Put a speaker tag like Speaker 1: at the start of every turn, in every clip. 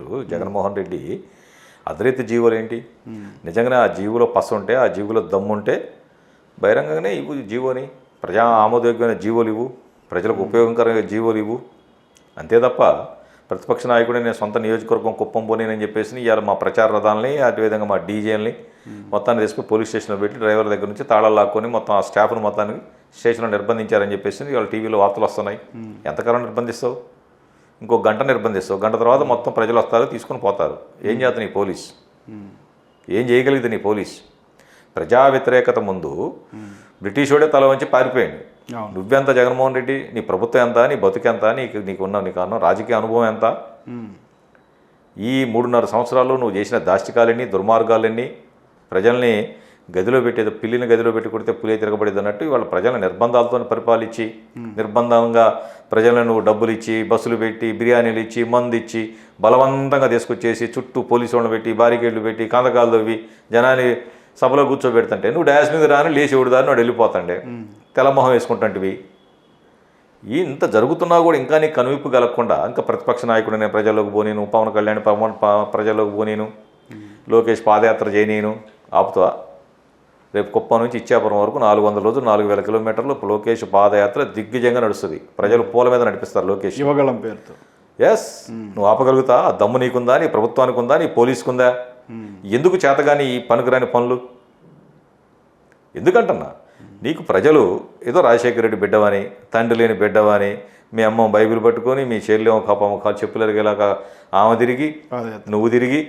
Speaker 1: చెప్పినట్టు జగన్మోహన్ రెడ్డి అదరైతే జీవోలు ఏంటి, నిజంగానే ఆ జీవులో పస ఉంటే, ఆ జీవులో దమ్ముంటే బహిరంగంగానే ఇవ్వు జీవోని, ప్రజా ఆమోదయోగ్యమైన జీవోలు ఇవ్వు, ప్రజలకు ఉపయోగకరమైన జీవోలు ఇవ్వు. అంతే తప్ప ప్రతిపక్ష నాయకుడు నేను సొంత నియోజకవర్గం కుప్పం పోనేనని చెప్పేసి ఇవాళ మా ప్రచార రథాలని, అదేవిధంగా మా డీజేలని మొత్తాన్ని తీసుకుని పోలీస్ స్టేషన్లో పెట్టి డ్రైవర్ దగ్గర నుంచి తాళాలు లాక్కొని మొత్తం ఆ స్టాఫ్ను మొత్తానికి స్టేషన్లో నిర్బంధించారని చెప్పేసి ఇవాళ టీవీలో వార్తలు వస్తున్నాయి. ఎంతకాలం నిర్బంధిస్తావు? ఇంకో గంట నిర్బంధిస్తావు, గంట తర్వాత మొత్తం ప్రజలు వస్తారు, తీసుకుని పోతారు. ఏం చేస్తుంది నీ పోలీస్? ఏం చేయగలిగింది నీ పోలీస్? ప్రజా వ్యతిరేకత ముందు బ్రిటిష్ వాడే తల వంచి పారిపోయాడు. నువ్వెంత జగన్మోహన్ రెడ్డి? నీ ప్రభుత్వం ఎంత? నీ బతుకెంత? నీకు రాజకీయ అనుభవం ఎంత? ఈ 3.5 సంవత్సరాల్లో నువ్వు చేసిన దాష్టికాలన్నీ, దుర్మార్గాలన్నీ, ప్రజల్ని గదిలో పెట్టేది, పిల్లిని గదిలో పెట్టి కొడితే పులి తిరగబడేది అన్నట్టు ఇవాళ ప్రజలను నిర్బంధాలతో పరిపాలించి, నిర్బంధంగా ప్రజలను నువ్వు డబ్బులు ఇచ్చి, బస్సులు పెట్టి, బిర్యానీలు ఇచ్చి, మందు ఇచ్చి, బలవంతంగా తీసుకొచ్చేసి చుట్టూ పోలీసు వాళ్ళని పెట్టి, బారికేడ్లు పెట్టి, కందకాలు తవ్వి జనాన్ని సభలో కూర్చోబెడుతుంటే నువ్వు డాష్ మీద రాని లేచి ఓడిదాన్ని వాడు వెళ్ళిపోతాండే, తెల్లమొహం వేసుకుంటుంటివి. ఇంత జరుగుతున్నా కూడా ఇంకా నీకు కనువిప్పు కలగకుండా ఇంకా ప్రతిపక్ష నాయకుడు నేను ప్రజల్లోకి పోనీను, పవన్ కళ్యాణ్ ప్రజల్లోకి పోనీను, లోకేష్ పాదయాత్ర చేయనీను ఆపుతావా? రేపు కుప్పం నుంచి ఇచ్చాపురం వరకు 400 రోజులు 4000 కిలోమీటర్లు లోకేష్ పాదయాత్ర దిగ్విజయంగా నడుస్తుంది. ప్రజలు పూల మీద నడిపిస్తారు లోకేష్
Speaker 2: యువగళం పేరుతో.
Speaker 1: ఎస్, నువ్వు ఆపగలుగుతా? దమ్ము నీకుందా? నీ ప్రభుత్వానికి ఉందా? నీ పోలీసుకుందా? ఎందుకు చేతగాని ఈ పనికిరాని పనులు ఎందుకంటున్నా? నీకు ప్రజలు ఏదో రాజశేఖర రెడ్డి బిడ్డవని, తండ్రి లేని బిడ్డవని, మీ అమ్మ బైబిల్ పట్టుకొని, మీ చెల్లెమో కాలు చెప్పులు ఎరిగేలాగా ఆమె తిరిగి, నువ్వు తిరిగి,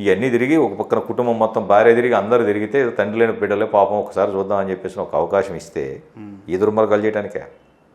Speaker 1: ఇవన్నీ తిరిగి, ఒక పక్కన కుటుంబం మొత్తం భార్య తిరిగి, అందరూ తిరిగితే ఏదో తండ్రి లేని బిడ్డలే పాపం ఒకసారి చూద్దామని చెప్పేసి ఒక అవకాశం ఇస్తే ఈ దుర్మార్గాలు చేయడానికే.